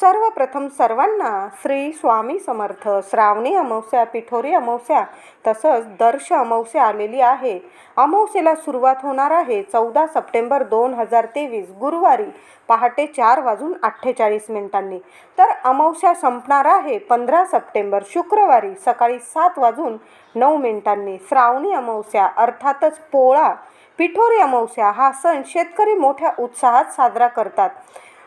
सर्वप्रथम सर्वांना श्री स्वामी समर्थ. श्रावणी अमावस्या, पिठोरी अमावस्या तसंच दर्श अमावस्या आलेली आहे. अमावस्येला सुरुवात होणार आहे 14 सप्टेंबर 2023 गुरुवारी पहाटे 4:48 तर अमावस्या संपणार आहे 15 सप्टेंबर शुक्रवारी सकाळी 7:09. श्रावणी अमावस्या अर्थातच पोळा, पिठोरी अमावस्या हा सण शेतकरी मोठ्या उत्साहात साजरा करतात.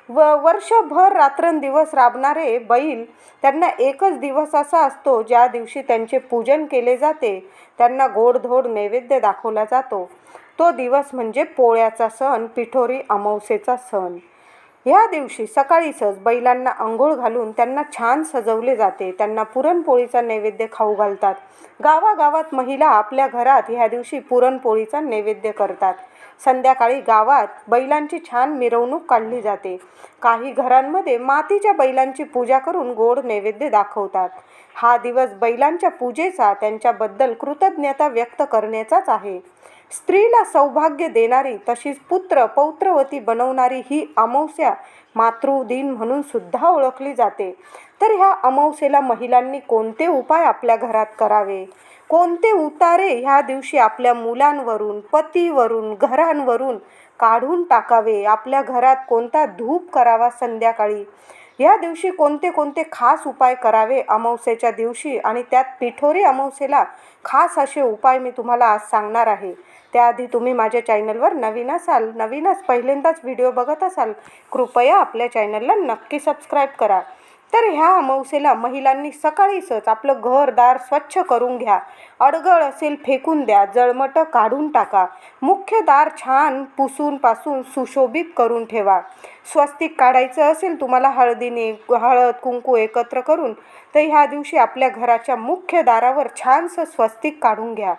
वर्षभर रात्रंदिवस राबणारे बैल, त्यांना एकच दिवस असा असतो ज्या दिवशी त्यांचे पूजन केले जाते, त्यांना गोडधोड नैवेद्य दाखवला जातो. तो दिवस म्हणजे पोळ्याचा सण, पिठोरी अमावस्येचा सण. या दिवशी सकाळीच बैलांना अंघोळ घालून त्यांना छान सजवले जाते. त्यांना पुरणपोळीचा नैवेद्य खाऊ घालतात. गावागावात महिला आपल्या घरात ह्या दिवशी पुरणपोळीचा नैवेद्य करतात. संध्याकाळी गावात बैलांची छान मिरवणूक काढली जाते. काही घरांमध्ये मातीच्या बैलांची पूजा करून गोड नैवेद्य दाखवतात. हा दिवस बैलांच्या पूजेचा, त्यांच्याबद्दल कृतज्ञता व्यक्त करण्याचाच आहे. स्त्रीला सौभाग्य देणारी तशीच पुत्र पौत्रवती बनवणारी ही अमावस्या मातृदिन म्हणून सुद्धा ओळखली जाते. तर ह्या अमावस्येला महिलांनी कोणते उपाय आपल्या घरात करावे, कोणते उतारे ह्या दिवशी आपल्या मुलांवरून, पतीवरून, घरांवरून काढून टाकावे, आपल्या घरात कोणता धूप करावा संध्याकाळी, या दिवशी कोणते कोणते खास उपाय करावे अमावस्येच्या दिवशी, आणि त्यात पिठोरी अमावस्येला खास असे उपाय मी तुम्हाला आज सांगणार आहे. त्याआधी तुम्ही माझ्या चॅनलवर नवीनच पहिल्यांदाच व्हिडिओ बघत असाल, कृपया आपल्या चॅनलला नक्की सबस्क्राईब करा. तर ह्या अमावस्येला महिलांनी सकाळीच आपलं घरदार स्वच्छ करून घ्या. अडगळ असेल फेकून द्या, जळमटं काढून टाका. मुख्य दार छान पुसून पासून सुशोभित करून ठेवा. स्वस्तिक काढायचं असेल तुम्हाला हळद कुंकू एकत्र करून, तर ह्या दिवशी आपल्या घराच्या मुख्य दारावर छानसं स्वस्तिक काढून घ्या.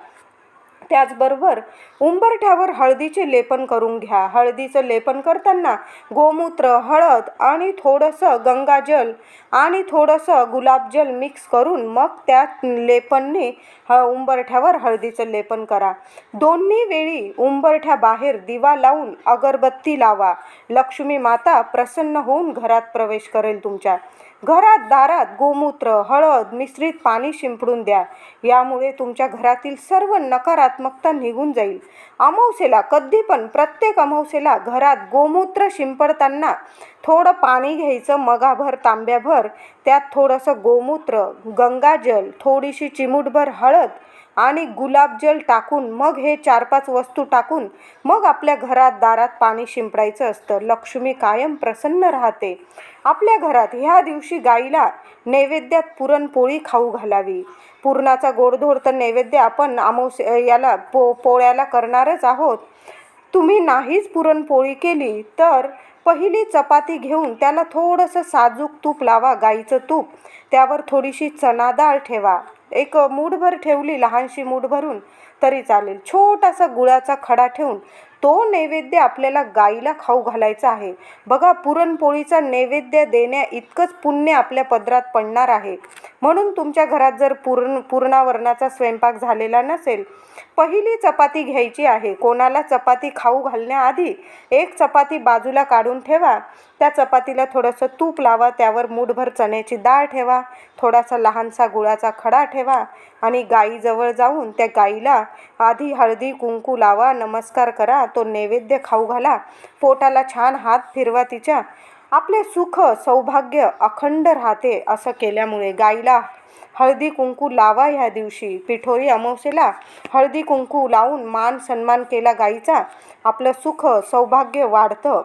त्याचबरोबर उंबरठ्यावर हळदीचे लेपन करून घ्या. हळदीचं लेपन करताना गोमूत्र, हळद आणि थोडंसं गंगाजल आणि थोडंसं गुलाबजल मिक्स करून मग त्या लेपनने उंबरठ्यावर हळदीचं लेपन करा. दोन्ही वेळी उंबरठ्याबाहेर दिवा लावून अगरबत्ती लावा. लक्ष्मी माता प्रसन्न होऊन घरात प्रवेश करेल. तुमच्या घरात दारात गोमूत्र, हळद मिश्रित पाणी शिंपडून द्या. यामुळे तुमच्या घरातील सर्व नकारात्मकता निघून जाईल. अमावस्येला कधी पण प्रत्येक अमावस्येला घरात गोमूत्र शिंपडताना थोडं पाणी घ्यायचं, मगाभर तांब्याभर, त्यात थोडंसं गोमूत्र, गंगाजल, थोडीशी चिमूटभर हळद आणि गुलाबजल टाकून मग हे 4-5 वस्तू टाकून मग आपल्या घरात दारात पाणी शिंपडायचं असतं. लक्ष्मी कायम प्रसन्न राहते. आपल्या घरात ह्या दिवशी गाईला नैवेद्यात पुरणपोळी खाऊ घालावी. पुरणाचा गोडधोड तर नैवेद्य आपण अमावस्याला पोळ्याला करणारच आहोत. तुम्ही नाहीच पुरणपोळी केली तर पहिली चपाती घेऊन त्याला थोडंसं साजूक तूप लावा, गाईचं तूप. त्यावर थोडीशी चणा डाळ ठेवा. एक मूठभर ठेवली, लहानशी मूठ भरून तरी चालेल. छोटासा गुळाचा खडा ठेवून तो नैवेद्य आपल्याला गाईला खाऊ घालायचा आहे. बघा, पुरणपोळीचा नैवेद्य देण्या इतकंच पुण्य आपल्या पदरात पडणार आहे. म्हणून तुमच्या घरात जर पुरणावरणाचा स्वयंपाक झालेला नसेल, पहिली चपाती घ्यायची आहे. कोणाला चपाती खाऊ घालण्याआधी एक चपाती बाजूला काढून ठेवा. त्या चपातीला थोडंसं तूप लावा, त्यावर मूठभर चण्याची डाळ ठेवा, थोडासा लहानसा गुळाचा खडा ठेवा आणि गाईजवळ जाऊन त्या गाईला आधी हळदी कुंकू लावा, नमस्कार करा, तो नैवेद्य खाऊ घाला. पोटाला छान हात फिरवा तिच्या. आपले सुख सौभाग्य अखंड राहते. असं केल्यामुळे गाईला हळदी कुंकू लावा. ह्या दिवशी पिठोरी अमावस्येला हळदी कुंकू लावून मान सन्मान केला गाईचा, आपलं सुख सौभाग्य वाढतं.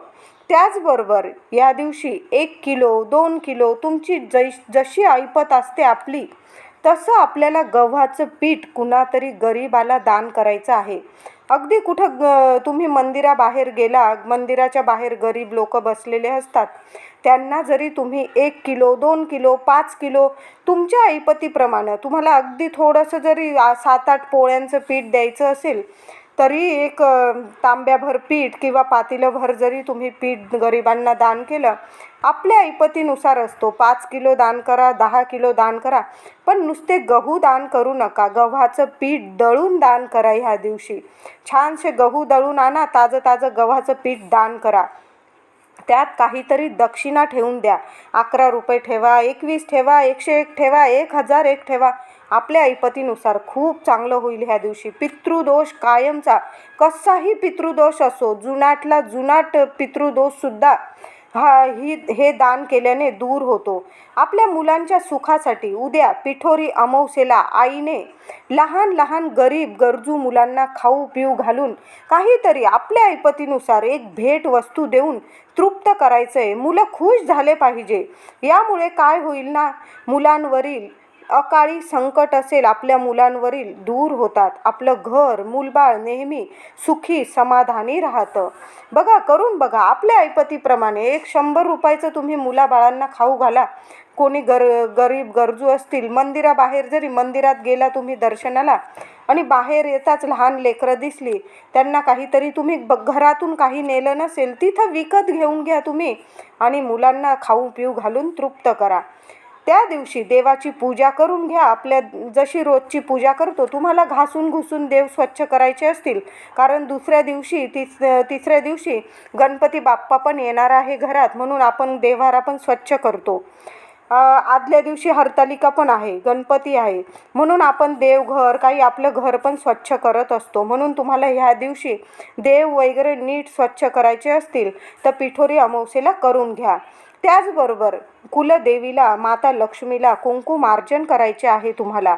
त्याचबरोबर या दिवशी 1 किलो 2 किलो तुमची जशी ऐपत असते आपली, तसं आपल्याला गव्हाचं पीठ कुणातरी गरीबाला दान करायचं आहे. अगदी कुठं तुम्ही मंदिराबाहेर गेला, मंदिराच्या बाहेर गरीब लोक बसलेले असतात, त्यांना जरी तुम्ही 1 किलो 2 किलो 5 किलो तुमच्या ऐपतीप्रमाणे, तुम्हाला अगदी थोडंसं जरी 7-8 पोळ्यांचं पीठ द्यायचं असेल तरी एक तांब्याभर पीठ किंवा पातेलभर जरी तुम्ही पीठ गरिबांना दान केलं, आपल्या ऐपतीनुसार असतो. 5 किलो दान करा, 10 किलो दान करा, पण नुसते गहू दान करू नका. गव्हाचं पीठ दळून दान करा. ह्या दिवशी छानसे गहू दळून आणा, ताजं गव्हाचं पीठ दान करा. त्यात काहीतरी दक्षिणा ठेवून द्या. 11 रुपये ठेवा, 21 ठेवा, 101 ठेवा, 1001 ठेवा. आपल्या ऐपतीनुसार खूप चांगलं होईल ह्या दिवशी. पितृदोष कायमचा, कसाही पितृदोष असो, जुनाटला जुनाट पितृदोषसुद्धा हे दान केल्याने दूर होतो. आपल्या मुलांच्या सुखासाठी उद्या पिठोरी अमावस्येला आईने लहान लहान गरीब गरजू मुलांना खाऊ पिऊ घालून काहीतरी आपल्या ऐपतीनुसार एक भेट वस्तू देऊन तृप्त करायचंय. मुलं खुश झाले पाहिजे. यामुळे काय होईल ना, मुलांवरील अकाळी संकट असेल आपल्या मुलांवरील दूर होतात. आपलं घर मूलबाळ नेहमी सुखी समाधानी राहतं. बघा, करून बघा. आपल्या ऐपतीप्रमाणे एक 100 रुपयाचं तुम्ही मुलाबाळांना खाऊ घाला. कोणी गरीब गरजू असतील, मंदिराबाहेर जरी मंदिरात गेला तुम्ही दर्शनाला आणि बाहेर येताच लहान लेकरं दिसली, त्यांना काहीतरी तुम्ही घरातून काही नेलं नसेल तिथं विकत घेऊन घ्या तुम्ही आणि मुलांना खाऊ पिऊ घालून तृप्त करा. त्या दिवशी देवाची पूजा करून घ्या. आपल्या जशी रोजची पूजा करतो, तुम्हाला घासून घुसून देव स्वच्छ करायचे असतील, कारण दुसऱ्या दिवशी तिसऱ्या दिवशी गणपती बाप्पा पण येणार आहे घरात, म्हणून आपण देव्हारा पण स्वच्छ करतो. आदल्या दिवशी हरतालिका पण आहे, गणपती आहे, म्हणून आपण देवघर काही आपलं घर पण स्वच्छ करत असतो. म्हणून तुम्हाला ह्या दिवशी देव वगैरे नीट स्वच्छ करायचे असतील तर पिठोरी अमावस्येला करून घ्या. त्याचबरोबर कुलदेवीला माता लक्ष्मीला कुंकुमार्चन करायचे आहे तुम्हाला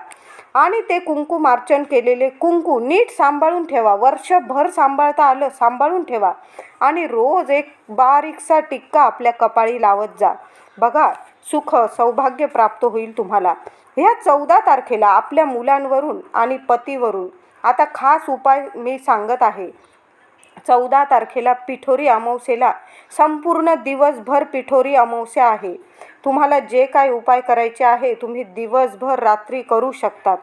आणि ते कुंकुमार्चन केलेले कुंकू नीट सांभाळून ठेवा. वर्षभर सांभाळता आलं सांभाळून ठेवा आणि रोज एक बारीकसा टिक्का आपल्या कपाळी लावत जा. बघा, सुख सौभाग्य प्राप्त होईल तुम्हाला. ह्या 14 तारखेला आपल्या मुलांवरून आणि पतीवरून आता खास उपाय मी सांगत आहे. 14 तारखेला पिठोरी अमावस्येला संपूर्ण दिवसभर पिठोरी अमावस्या आहे. तुम्हाला जे काय उपाय करायचे आहे तुम्ही दिवसभर रात्री करू शकतात.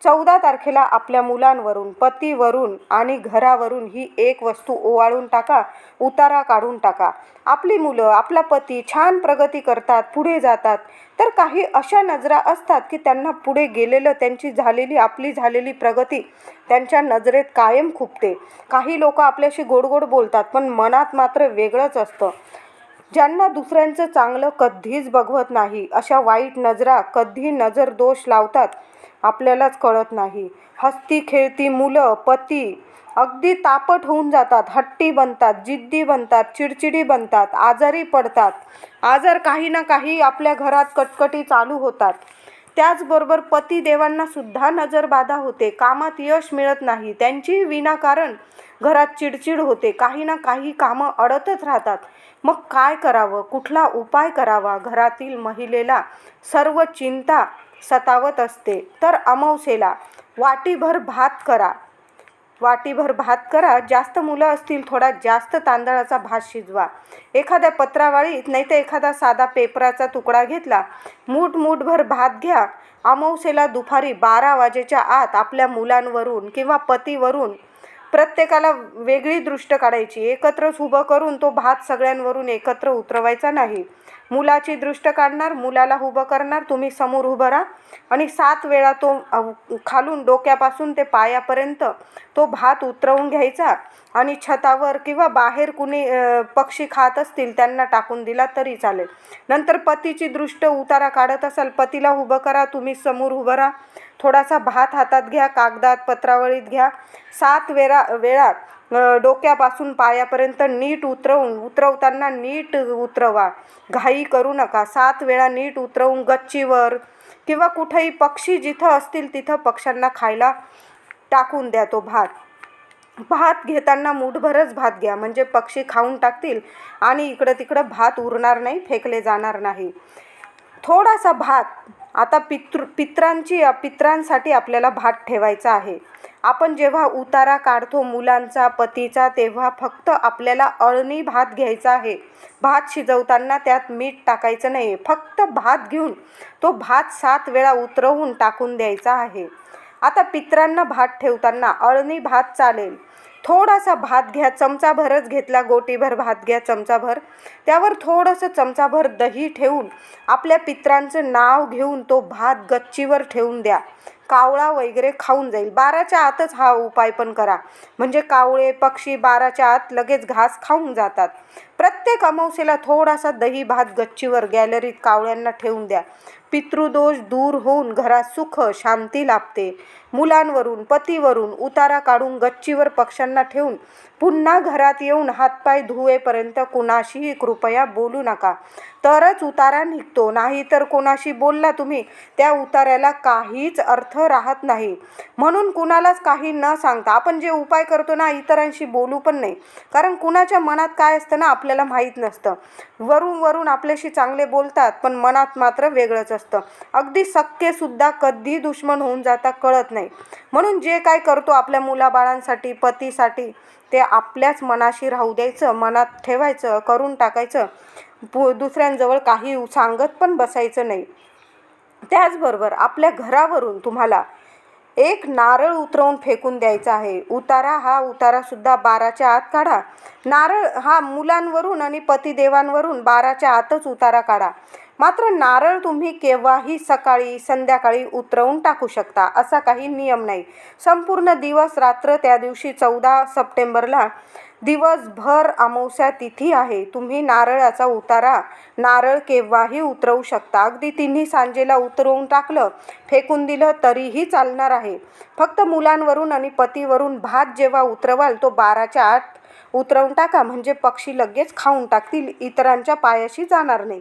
14 तारखेला आपल्या मुलांवरून, पतीवरून आणि घरावरून ही एक वस्तू ओवाळून टाका, उतारा काढून टाका. आपली मुलं, आपला पती छान प्रगती करतात, पुढे जातात, तर काही अशा नजरा असतात की त्यांना पुढे गेलेलं, आपली झालेली प्रगती त्यांच्या नजरेत कायम खुपते. काही लोक आपल्याशी गोड बोलतात पण मनात मात्र वेगळंच असतं. ज्यांना दुसऱ्यांचं चांगलं कधीच बघवत नाही, अशा वाईट नजरा कधी नजर दोष लावतात आपल्यालाच कळत नाही. हसती खेळती मुलं, पती अगदी तापट होऊन जातात, हट्टी बनतात, जिद्दी बनतात, चिडचिडी बनतात, आजारी पडतात. आजार काही ना काही आपल्या घरात कटकटी चालू होतात. त्याचबरोबर पतिदेवांना सुद्धा नजरबाधा होते, कामात यश मिळत नाही, त्यांची विनाकारण घरात चिडचिड होते, काही ना काही कामं अडतच राहतात. मग काय करावं, कुठला उपाय करावा? घरातील महिलेला सर्व चिंता सतावत असते, तर अमावस्येला वाटीभर भात करा. जास्त मुलं असतील थोडा जास्त तांदळाचा भात शिजवा. एखाद्या पत्रावळीत नाही तर एखादा साधा पेपराचा तुकडा घेतला, मूठभर भात घ्या. अमावस्येला दुपारी 12 वाजेच्या आत आपल्या मुलांवरून किंवा पतीवरून प्रत्येकाला वेगळी दृष्ट काढायची. एकत्रच उभं करून तो भात सगळ्यांवरून एकत्र उतरवायचा नाही. मुलाची दृष्ट काढणार, मुलाला उभं करणार, तुम्ही समोर उभं राहा आणि 7 वेळा तो खालून डोक्यापासून ते पायापर्यंत तो भात उतरवून घ्यायचा आणि छतावर किंवा बाहेर कुणी पक्षी खात असतील त्यांना टाकून दिला तरी चालेल. नंतर पतीची दृष्ट उतारा काढत असाल, पतीला उभं करा, तुम्ही समोर उभं राहा. थोडासा भात हातात घ्या, कागदात पत्रावळीत घ्या. 7 वेळा डोक्यापासून पायापर्यंत नीट उतरवताना नीट उतरवा, घाई करू नका. 7 वेळा नीट उतरवून गच्चीवर किंवा कुठेही पक्षी जिथं असतील तिथं पक्ष्यांना खायला टाकून द्या तो भात. भात घेताना मूठभरच भात घ्या, म्हणजे पक्षी खाऊन टाकतील आणि इकडं तिकडं भात उरणार नाही, फेकले जाणार नाही. थोडासा भात आता पित्रांसाठी आपल्याला भात ठेवायचा आहे. आपण जेव्हा उतारा काढतो मुलांचा, पतीचा, तेव्हा फक्त आपल्याला अळणी भात घ्यायचा आहे. भात शिजवताना त्यात मीठ टाकायचं नाही, फक्त भात घेऊन तो भात 7 वेळा उतरवून टाकून द्यायचा आहे. आता पित्रांना भात ठेवताना अळणी भात चालेल. थोडासा भात घ्या, चमचाभरच घेतला, गोटीभर भात घ्या चमचाभर, त्यावर थोडंसं चमचाभर दही ठेवून आपल्या पित्रांचं नाव घेऊन तो भात गच्चीवर ठेवून द्या. कावळा वगैरे खाऊन जाईल. 12च्या आतच हा उपाय पण करा, म्हणजे कावळे पक्षी 12च्या आत लगेच घास खाऊन जातात. प्रत्येक अमावस्येला थोडासा दही भात गच्चीवर गॅलरीत कावळ्यांना ठेवून द्या. पितृदोष दूर होऊन घरात सुख शांती लाभते. मुलांवरून पतीवरून उतारा काढून गच्चीवर पक्ष्यांना ठेवून पुन्हा घरात येऊन हातपाय धुवेपर्यंत कुणाशीही कृपया बोलू नका, तरच उतारा निघतो. नाहीतर कोणाशी बोलला तुम्ही, त्या उतार्याला काहीच अर्थ राहत नाही. म्हणून कुणालाच काही न सांगता आपण जे उपाय करतो ना, इतरांशी बोलू पण नाही. कारण कुणाच्या मनात काय असतं ना, आपल्याला माहीत नसतं. वरून आपल्याशी चांगले बोलतात, पण मनात मात्र वेगळंच असतं. अगदी सख्खेसुद्धा कधी दुश्मन होऊन जाता कळत नाही. म्हणून जे काय करतो आपल्या मुलाबाळांसाठी, पतीसाठी, ते आपल्याच मनाशी राहू द्यायचं, मनात ठेवायचं, करून टाकायचं. दुसऱ्यांजवळ काही सांगत पण बसायचं नाही. त्याचबरोबर आपल्या घरावरून तुम्हाला एक नारळ उतरवून फेकून द्यायचा आहे. हा उतारासुद्धा 12च्या आत काढा. नारळ हा मुलांवरून आणि पतिदेवांवरून 12च्या आतच उतारा काढा. मात्र नारळ तुम्ही केव्हाही सकाळी संध्याकाळी उतरवून टाकू शकता, असा काही नियम नाही. संपूर्ण दिवस रात्र त्या दिवशी 14 सप्टेंबरला दिवसभर अमावस्या तिथी आहे. तुम्ही नारळाचा उतारा नारळ केव्हाही उतरवू शकता. अगदी तिन्ही सांजेला उतरवून टाकलं, फेकून दिलं तरीही चालणार आहे. फक्त मुलांवरून आणि पतीवरून भात जेव्हा उतरवाल तो 12च्या आत उतरवून टाका, म्हणजे पक्षी लगेच खाऊन टाकतील, इतरांच्या पायाशी जाणार नाही.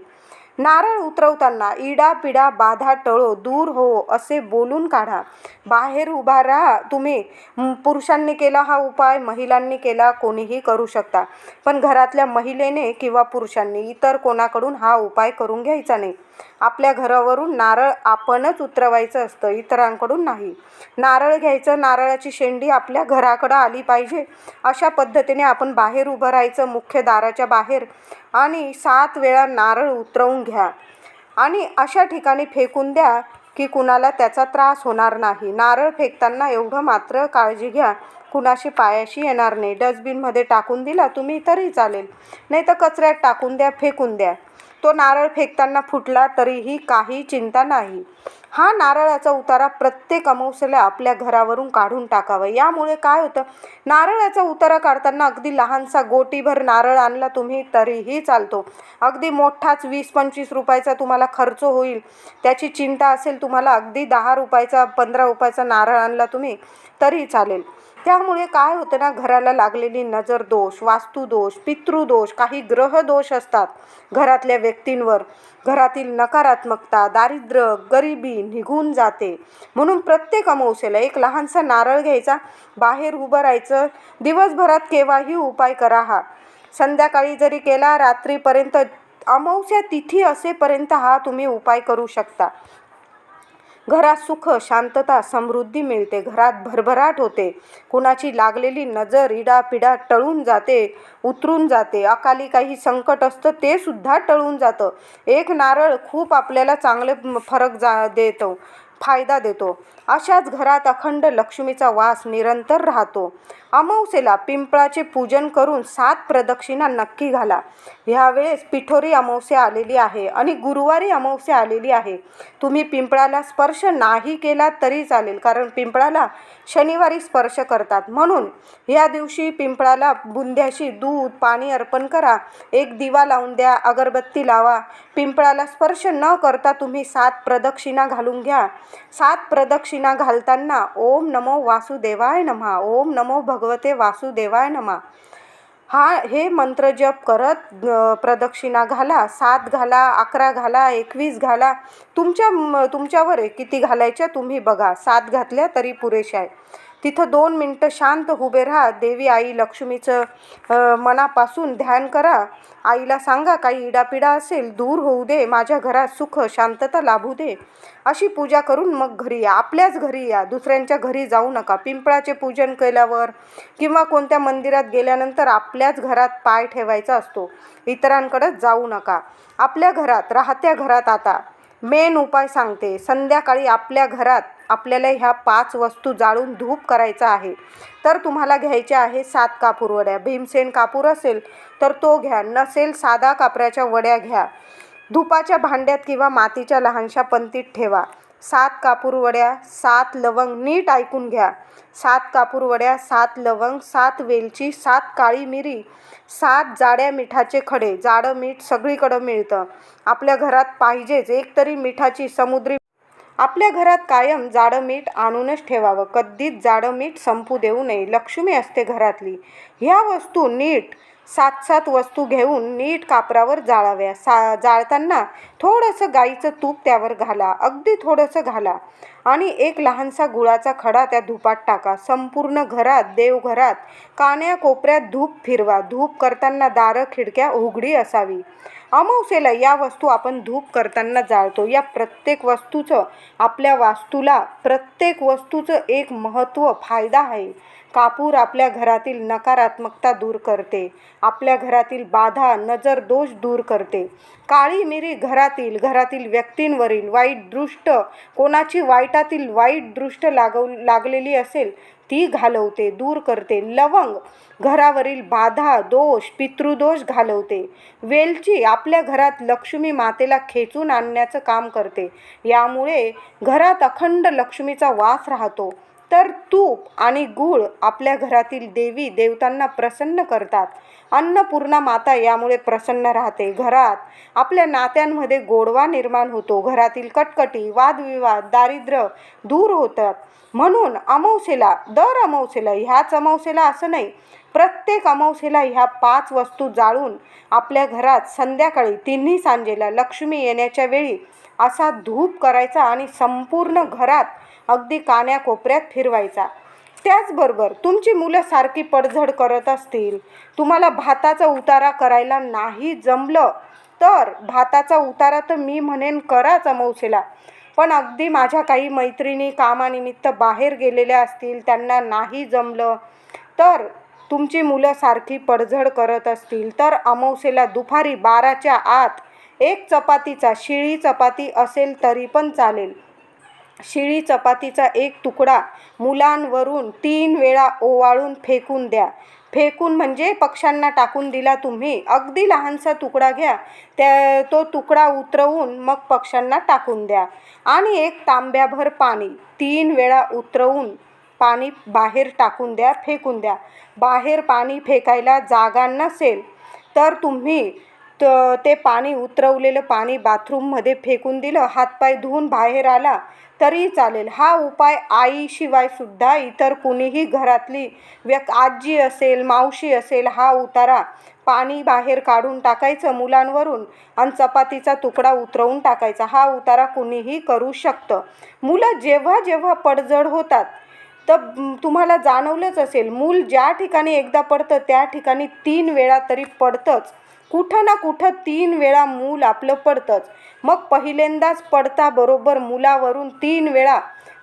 नारळ उतरवताना इडापिडा बाधा टळो, दूर हो असे बोलून काढा. बाहेर उभा राहा. तुम्ही पुरुषांनी केला हा उपाय, महिलांनी केला, कोणीही करू शकता. पण घरातल्या महिलेने किंवा पुरुषांनी इतर कोणाकडून हा उपाय करून घ्यायचा नाही. आपल्या घरावरून नारळ आपणच उतरवायचं असतं, इतरांकडून नाही. नारळ घ्यायचं, नारळाची शेंडी आपल्या घराकडं आली पाहिजे, अशा पद्धतीने आपण बाहेर उभं राहायचं, मुख्य दाराच्या बाहेर, आणि 7 वेळा नारळ उतरवून घ्या आणि अशा ठिकाणी फेकून द्या की कुणाला त्याचा त्रास होणार नाही. नारळ फेकताना एवढं मात्र काळजी घ्या, कुणाशी पायाशी येणार नाही. डस्टबिनमध्ये टाकून दिला तुम्ही तरी चालेल, नाही तर कचऱ्यात टाकून द्या, फेकून द्या. तो नारळ फेकताना फुटला तरीही काही चिंता नाही. हा नारळाचा उतारा प्रत्येक अमावस्येला आपल्या घरावरून काढून टाकावा. यामुळे काय होतं, नारळाचा उतारा काढताना अगदी लहानसा गोटीभर नारळ आणला तुम्ही तरीही चालतो. अगदी मोठाच 20-25 रुपयाचा तुम्हाला खर्च होईल, त्याची चिंता असेल तुम्हाला, अगदी 10 रुपयाचा 15 रुपयाचा नारळ आणला तुम्ही तरी चालेल. त्यामुळे काय होतं ना, घराला लागलेली नजर दोष, वास्तुदोष, पितृदोष, काही ग्रह दोष असतात घरातल्या व्यक्तींवर, घरातील नकारात्मकता, दारिद्र्य, गरिबी निघून जाते. म्हणून प्रत्येक अमावस्येला एक लहानसा नारळ घ्यायचा, बाहेर उभं राहायचं. दिवसभरात केव्हाही उपाय करा हा. संध्याकाळी जरी केला, रात्रीपर्यंत, अमावस्या तिथी असेपर्यंत हा तुम्ही उपाय करू शकता. घरात सुख, शांतता, समृद्धी मिळते. घरात भरभराट होते. कुणाची लागलेली नजर, इडापिडा टळून जाते, उतरून जाते. अकाली काही संकट असतं ते सुद्धा टळून जातं. एक नारळ खूप आपल्याला चांगले फरक देतो, फायदा देतो. अशाच घरात अखंड लक्ष्मीचा वास निरंतर राहतो. अमावस्येला पिंपळाचे पूजन करून 7 प्रदक्षिणा नक्की घाला. ह्यावेळेस पिठोरी अमावस्या आलेली आहे आणि गुरुवारी अमावस्या आलेली आहे. तुम्ही पिंपळाला स्पर्श नाही केला तरी चालेल, कारण पिंपळाला शनिवारी स्पर्श करतात. म्हणून या दिवशी पिंपळाला बुंध्याशी दूध पाणी अर्पण करा, एक दिवा लावून द्या, अगरबत्ती लावा. पिंपळाला स्पर्श न करता तुम्ही 7 प्रदक्षिणा घालून घ्या. 7 प्रदक्षिणा घालताना ओम नमो वासुदेवाय नमः, ओम नमो भगवते वासुदेवाय नमः, हे मंत्र जप करत प्रदक्षिणा घाला. 7 घाला, 11 घाला, 21 घाला, तुमच्यावर आहे किती घालायच्या तुम्ही बघा. 7 घातल्या तरी पुरेशा आहे. तिथं 2 मिनटं शांत उभे राहा. देवी आई लक्ष्मीचं मनापासून ध्यान करा. आईला सांगा काही इडापिडा असेल दूर होऊ दे, माझ्या घरात सुख शांतता लाभू दे, अशी पूजा करून मग घरी या. आपल्याच घरी या, दुसऱ्यांच्या घरी जाऊ नका. पिंपळाचे पूजन केल्यावर किंवा कोणत्या मंदिरात गेल्यानंतर आपल्याच घरात पाय ठेवायचा असतो, इतरांकडे जाऊ नका. आपल्या घरात, राहत्या घरात आता मेन उपाय सांगते. संध्याकाळी आपल्या घरात आपल्याला ह्या 5 वस्तू जाळून धूप करायचा आहे. तर तुम्हाला घ्यायच्या आहे 7 कापूर वड्या. भीमसेन कापूर असेल तर तो घ्या, नसेल साधा कापराच्या वड्या घ्या. धुपाच्या भांड्यात किंवा मातीच्या लहानशा पंतीत ठेवा. 7 कापूर वड्या, 7 लवंग. नीट ऐकून घ्या. 7 कापूरवड्या, 7 लवंग, 7 वेलची, 7 काळी मिरी, 7 जाड्या मिठाचे खडे. जाडं मीठ सगळीकडं मिळतं. आपल्या घरात पाहिजेच एक तरी मिठाची समुद्री. आपल्या घरात कायम जाडं मीठ आणूनच ठेवावं. कधीच जाडं मीठ संपू देऊ नये. लक्ष्मी असते घरातली. ह्या वस्तू नीट 7 वस्तू घेऊन नीट कापरावर जाळाव्या. जाळताना थोडंसं गाईचं तूप त्यावर घाला, अगदी थोडंसं घाला, आणि एक लहानसा गुळाचा खडा त्या धुपात टाका. संपूर्ण घरात, देवघरात कान्याकोपऱ्यात धूप फिरवा. धूप करताना दारं खिडक्या उघडी असावी. अमावस्येला या वस्तू आपण धूप करताना जाळतो. या प्रत्येक वस्तूचं आपल्या वास्तूला, प्रत्येक वस्तूचं एक महत्त्व, फायदा आहे. कापूर आपल्या घरातील नकारात्मकता दूर करते. आपल्या घरातील बाधा, नजर दोष दूर करते. काळी मिरी घरातील व्यक्तींवरील वाईट दृष्ट, कोणाची वाईटातील वाईट दृष्ट लागलेली असेल ती घालवते, दूर करते. लवंग घरावरील बाधा, दोष, पितृदोष घालवते. वेलची आपल्या घरात लक्ष्मी मातेला खेचून आणण्याचं काम करते. यामुळे घरात अखंड लक्ष्मीचा वास राहतो. तर तूप आणि गूळ आपल्या घरातील देवी देवतांना प्रसन्न करतात. अन्नपूर्णा माता यामुळे प्रसन्न राहते. घरात आपल्या नात्यांमध्ये गोडवा निर्माण होतो. घरातील कटकटी, वादविवाद, दारिद्र्य दूर होतात. म्हणून अमावस्येला, दर अमावस्येला, ह्याच अमावस्येला असं नाही, प्रत्येक अमावस्येला ह्या 5 वस्तू जाळून आपल्या घरात संध्याकाळी तिन्ही सांजेला लक्ष्मी येण्याच्या वेळी असा धूप करायचा आणि संपूर्ण घरात अगदी कान्याकोपऱ्यात फिरवायचा. त्याचबरोबर तुमची मुलं सारखी पडझड करत असतील, तुम्हाला भाताचा उतारा करायला नाही जमलं तर भाताचा उतारा तर मी म्हणेन कराच अमावस्येला. पण अगदी माझ्या काही मैत्रिणी कामानिमित्त बाहेर गेलेल्या असतील, त्यांना नाही जमलं, तर तुमची मुलं सारखी पडझड करत असतील तर अमावस्येला दुपारी 12च्या आत एक चपातीचा, शिळी चपाती असेल तरी पण चालेल, शिळी चपातीचा एक तुकडा मुलांवरून 3 वेळा ओवाळून फेकून द्या. फेकून म्हणजे पक्ष्यांना टाकून दिला तुम्ही. अगदी लहानसा तुकडा घ्या, तो तुकडा उतरवून मग पक्ष्यांना टाकून द्या. आणि एक तांब्याभर पाणी 3 वेळा उतरवून पाणी बाहेर टाकून द्या, फेकून द्या. बाहेर पाणी फेकायला जागा नसेल तर तुम्ही ते पाणी, उतरवलेलं पाणी बाथरूममध्ये फेकून दिलं, हातपाय धुवून बाहेर आला तरी चालेल. हा उपाय आईशिवाय सुद्धा इतर कुणीही घरातली आजी असेल, मावशी असेल, हा उतारा पाणी बाहेर काढून टाकायचं मुलांवरून आणि चपातीचा तुकडा उतरवून टाकायचा. हा उतारा कुणीही करू शकतं. मुलं जेव्हा जेव्हा पडझड होतात तर तुम्हाला जाणवलंच असेल, मूल ज्या ठिकाणी एकदा पडतं त्या ठिकाणी 3 वेळा तरी पडतंच. कुठं ना कुठं 3 वेळा मूल आपलं पडतंच. मग पहिल्यांदाच पडता बरोबर मुलावरून 3 वेळा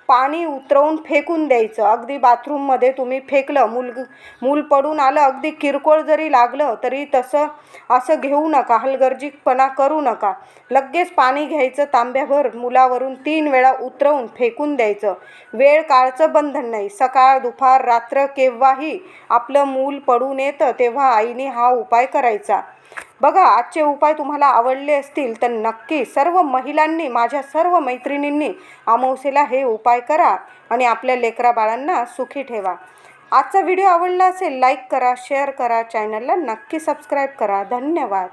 पाणी उतरवून फेकून द्यायचं. अगदी बाथरूममध्ये तुम्ही फेकलं, मूल पडून आलं, अगदी किरकोळ जरी लागलं तरी असं घेऊ नका, हलगर्जीपणा करू नका. लगेच पाणी घ्यायचं तांब्याभर, मुलावरून 3 वेळा उतरवून फेकून द्यायचं. वेळ काळचं बंधन नाही. सकाळ, दुपार, रात्र केव्हाही आपलं मूल पडून येतं तेव्हा आईने हा उपाय करायचा. बघा, आजचे उपाय तुम्हाला आवडले असतील तर नक्की सर्व महिलांनी, माझ्या सर्व मैत्रिणींनी अमावस्येला हे उपाय करा आणि आपल्या लेकरा बाळांना सुखी ठेवा. आजचा व्हिडिओ आवडला असेल लाईक करा, शेअर करा, चॅनलला नक्की सबस्क्राईब करा. धन्यवाद.